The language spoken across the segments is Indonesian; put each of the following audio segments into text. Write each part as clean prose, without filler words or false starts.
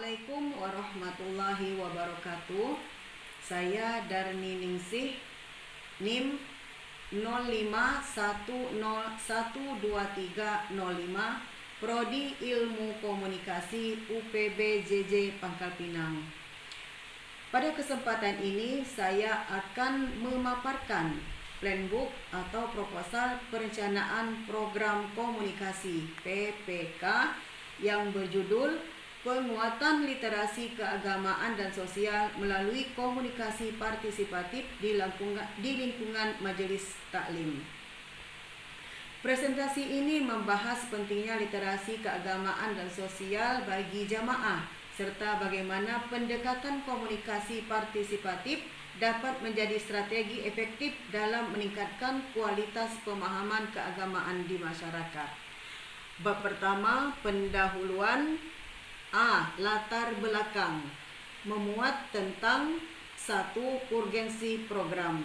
Assalamualaikum warahmatullahi wabarakatuh. Saya Darni Ningsih, NIM 0510123505, Prodi Ilmu Komunikasi UPB JJ Pangkal Pinang. Pada kesempatan ini saya akan memaparkan Planbook atau Proposal Perencanaan Program Komunikasi (PPK) yang berjudul Penguatan Literasi Keagamaan dan Sosial melalui Komunikasi Partisipatif di lingkungan Majelis Taklim. Presentasi ini membahas pentingnya literasi keagamaan dan sosial bagi jamaah serta bagaimana pendekatan komunikasi partisipatif dapat menjadi strategi efektif dalam meningkatkan kualitas pemahaman keagamaan di masyarakat. Bab pertama, pendahuluan. Latar belakang. Memuat tentang 1. Urgensi program.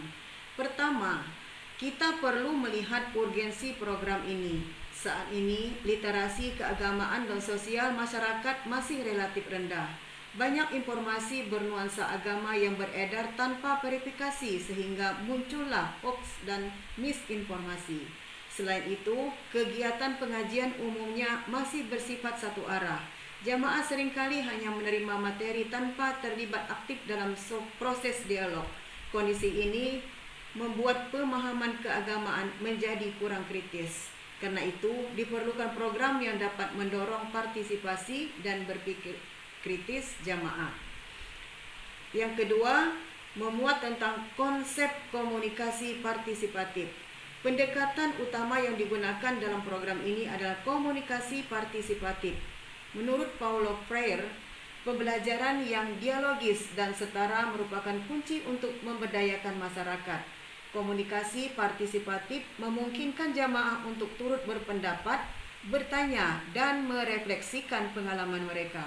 Pertama, kita perlu melihat urgensi program ini. Saat ini, literasi keagamaan dan sosial masyarakat masih relatif rendah. Banyak informasi bernuansa agama yang beredar tanpa verifikasi sehingga muncullah hoax dan misinformasi. Selain itu, kegiatan pengajian umumnya masih bersifat satu arah. Jamaah seringkali hanya menerima materi tanpa terlibat aktif dalam proses dialog. Kondisi ini membuat pemahaman keagamaan menjadi kurang kritis. Karena itu, diperlukan program yang dapat mendorong partisipasi dan berpikir kritis jamaah. Yang kedua, memuat tentang konsep komunikasi partisipatif. Pendekatan utama yang digunakan dalam program ini adalah komunikasi partisipatif. Menurut Paulo Freire, pembelajaran yang dialogis dan setara merupakan kunci untuk memberdayakan masyarakat. Komunikasi partisipatif memungkinkan jamaah untuk turut berpendapat, bertanya, dan merefleksikan pengalaman mereka.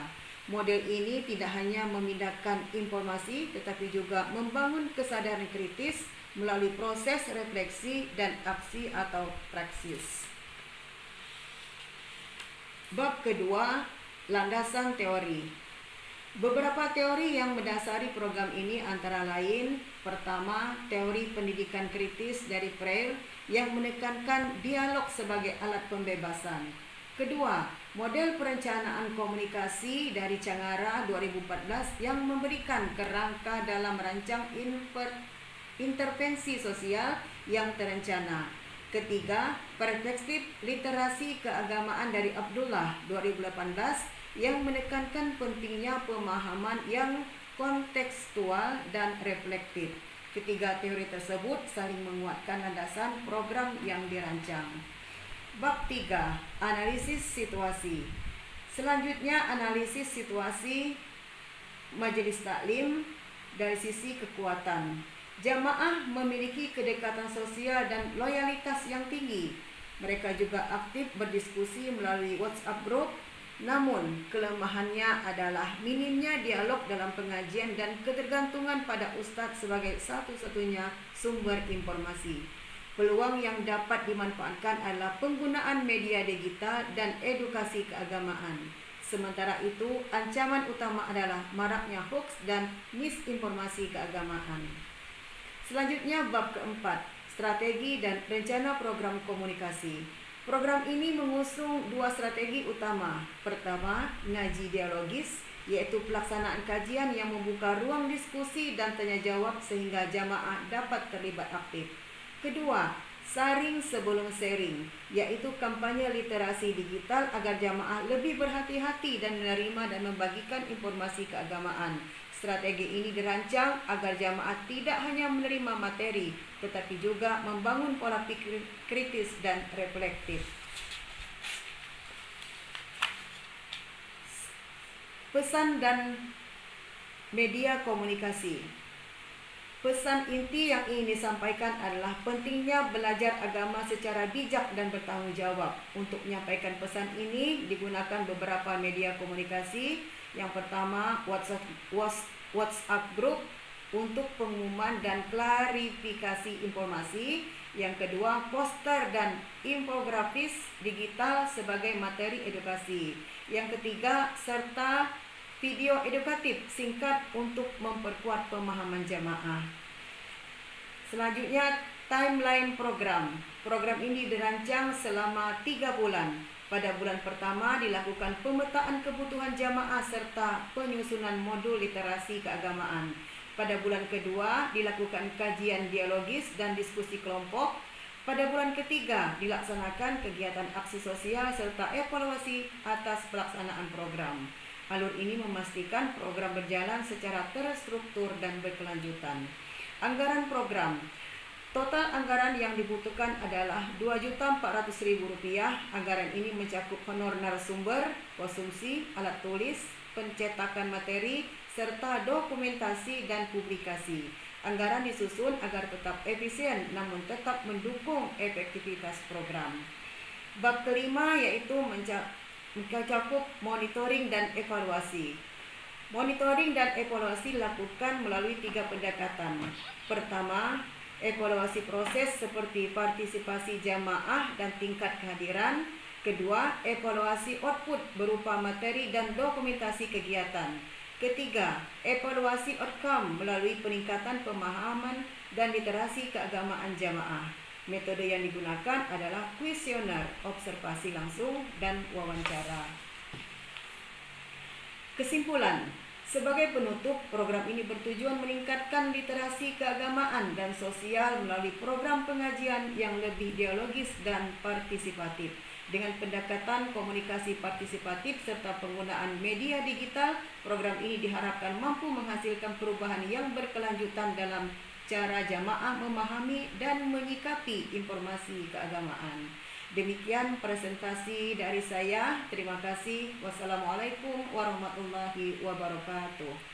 Model ini tidak hanya memindahkan informasi, tetapi juga membangun kesadaran kritis melalui proses refleksi dan aksi atau praksis. Bab kedua, landasan teori. Beberapa teori yang mendasari program ini antara lain: pertama, teori pendidikan kritis dari Freire yang menekankan dialog sebagai alat pembebasan. Kedua, model perencanaan komunikasi dari Cangara 2014 yang memberikan kerangka dalam merancang intervensi sosial yang terencana. Ketiga, perspektif literasi keagamaan dari Abdullah 2018 yang menekankan pentingnya pemahaman yang kontekstual dan reflektif. Ketiga teori tersebut saling menguatkan landasan program yang dirancang. Bab 3, analisis situasi. Selanjutnya, analisis situasi Majelis Taklim dari sisi kekuatan. Jamaah memiliki kedekatan sosial dan loyalitas yang tinggi. Mereka juga aktif berdiskusi melalui WhatsApp group. Namun, kelemahannya adalah minimnya dialog dalam pengajian dan ketergantungan pada ustadz sebagai satu-satunya sumber informasi. Peluang yang dapat dimanfaatkan adalah penggunaan media digital dan edukasi keagamaan. Sementara itu, ancaman utama adalah maraknya hoax dan misinformasi keagamaan. Selanjutnya, bab keempat, strategi dan rencana program komunikasi. Program ini mengusung dua strategi utama. Pertama, ngaji dialogis, yaitu pelaksanaan kajian yang membuka ruang diskusi dan tanya jawab sehingga jamaah dapat terlibat aktif. Kedua, saring sebelum sharing, yaitu kampanye literasi digital agar jamaah lebih berhati-hati dan menerima dan membagikan informasi keagamaan. Strategi ini dirancang agar jamaah tidak hanya menerima materi, tetapi juga membangun pola pikir kritis dan reflektif. Pesan dan media komunikasi. Pesan inti yang ingin disampaikan adalah pentingnya belajar agama secara bijak dan bertanggung jawab. Untuk menyampaikan pesan ini digunakan beberapa media komunikasi. Yang pertama, WhatsApp group untuk pengumuman dan klarifikasi informasi. Yang kedua, poster dan infografis digital sebagai materi edukasi. Yang ketiga, serta video edukatif singkat untuk memperkuat pemahaman jamaah. Selanjutnya, timeline program. Program ini dirancang selama 3 bulan. Pada bulan pertama dilakukan pemetaan kebutuhan jamaah serta penyusunan modul literasi keagamaan. Pada bulan kedua dilakukan kajian dialogis dan diskusi kelompok. Pada bulan ketiga dilaksanakan kegiatan aksi sosial serta evaluasi atas pelaksanaan program. Alur ini memastikan program berjalan secara terstruktur dan berkelanjutan. Anggaran program. Total anggaran yang dibutuhkan adalah Rp2.400.000. Anggaran ini mencakup honor narasumber, konsumsi, alat tulis, pencetakan materi, serta dokumentasi dan publikasi. Anggaran disusun agar tetap efisien namun tetap mendukung efektivitas program. Bab kelima yaitu mencakup monitoring dan evaluasi. Monitoring dan evaluasi dilakukan melalui 3 pendekatan. Pertama, evaluasi proses seperti partisipasi jamaah dan tingkat kehadiran. Kedua, evaluasi output berupa materi dan dokumentasi kegiatan. Ketiga, evaluasi outcome melalui peningkatan pemahaman dan literasi keagamaan jamaah. Metode yang digunakan adalah kuesioner, observasi langsung, dan wawancara. Kesimpulan. Sebagai penutup, program ini bertujuan meningkatkan literasi keagamaan dan sosial melalui program pengajian yang lebih dialogis dan partisipatif. Dengan pendekatan komunikasi partisipatif serta penggunaan media digital, program ini diharapkan mampu menghasilkan perubahan yang berkelanjutan dalam cara jamaah memahami dan menyikapi informasi keagamaan. Demikian presentasi dari saya. Terima kasih. Wassalamualaikum warahmatullahi wabarakatuh.